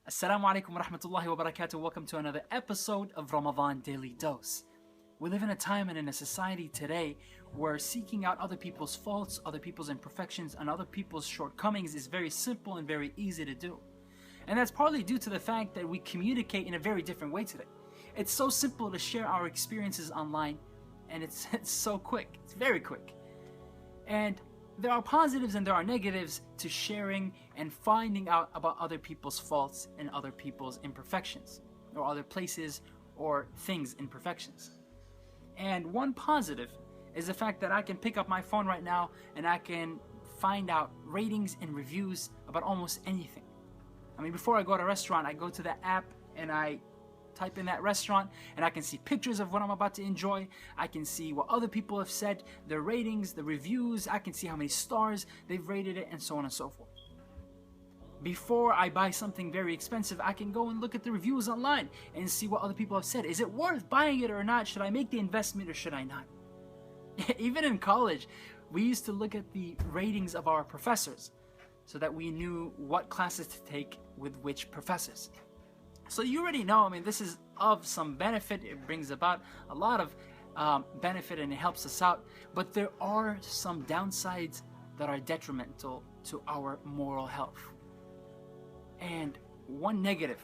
Assalamu alaikum wa rahmatullahi wa barakatuh. Welcome to another episode of Ramadan Daily Dose. We live in a time and in a society today where seeking out other people's faults, other people's imperfections, and other people's shortcomings is very simple and very easy to do. And that's partly due to the fact that we communicate in a very different way today. It's so simple to share our experiences online, and it's so quick. It's very quick. And there are positives and there are negatives to sharing and finding out about other people's faults and other people's imperfections, or other places or things' imperfections. And one positive is the fact that I can pick up my phone right now and I can find out ratings and reviews about almost anything. I mean, before I go to a restaurant, I go to the app and I type in that restaurant and I can see pictures of what I'm about to enjoy. I can see what other people have said, their ratings, the reviews. I can see how many stars they've rated it, and so on and so forth. Before I buy something very expensive, I can go and look at the reviews online and see what other people have said. Is it worth buying it or not? Should I make the investment or should I not? Even in college, we used to look at the ratings of our professors so that we knew what classes to take with which professors. So you already know, this is of some benefit. It brings about a lot of benefit and it helps us out. But there are some downsides that are detrimental to our moral health. And one negative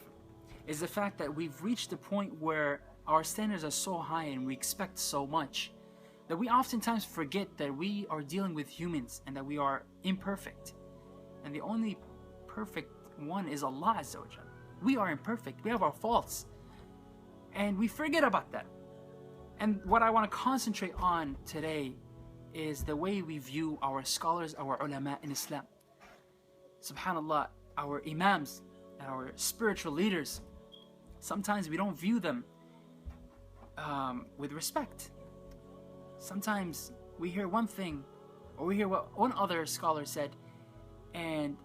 is the fact that we've reached a point where our standards are so high and we expect so much that we oftentimes forget that we are dealing with humans and that we are imperfect. And the only perfect one is Allah Azza wa Jalla. We are imperfect. We have our faults. And we forget about that. And what I want to concentrate on today is the way we view our scholars, our ulama in Islam. SubhanAllah, our imams, our spiritual leaders, sometimes we don't view them with respect. Sometimes we hear one thing, or we hear what one other scholar said, and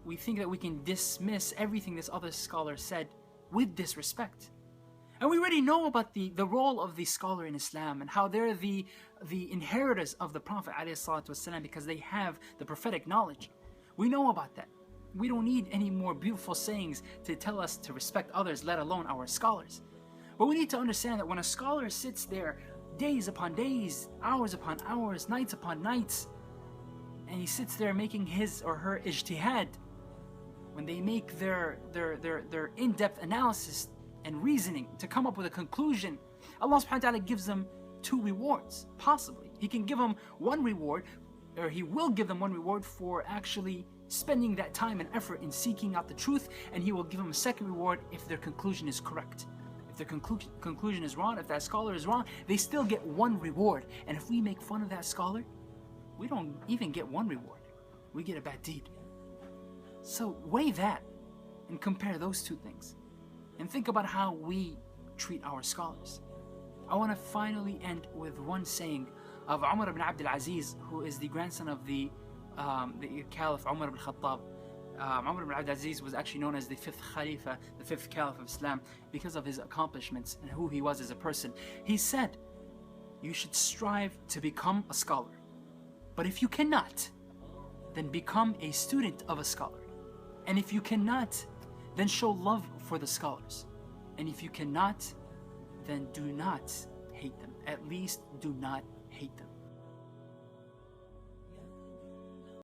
we think that we can dismiss everything this other scholar said with disrespect. And we already know about the role of the scholar in Islam and how they're the inheritors of the Prophet ﷺ because they have the prophetic knowledge. We know about that. We don't need any more beautiful sayings to tell us to respect others, let alone our scholars. But we need to understand that when a scholar sits there days upon days, hours upon hours, nights upon nights, and he sits there making his or her ijtihad, when they make their in-depth analysis and reasoning to come up with a conclusion, Allah subhanahu wa ta'ala gives them two rewards, possibly. He can give them one reward, or He will give them one reward for actually spending that time and effort in seeking out the truth, and He will give them a second reward if their conclusion is correct. If their conclusion is wrong, if that scholar is wrong, they still get one reward. And if we make fun of that scholar, we don't even get one reward. We get a bad deed. So weigh that and compare those two things. And think about how we treat our scholars. I want to finally end with one saying of Umar ibn Abdul Aziz, who is the grandson of the Caliph Umar ibn Khattab. Umar ibn Abdul Aziz was actually known as the fifth Khalifa, the fifth Caliph of Islam, because of his accomplishments and who he was as a person. He said, you should strive to become a scholar. But if you cannot, then become a student of a scholar. And if you cannot, then show love for the scholars. And if you cannot, then do not hate them. At least do not hate them.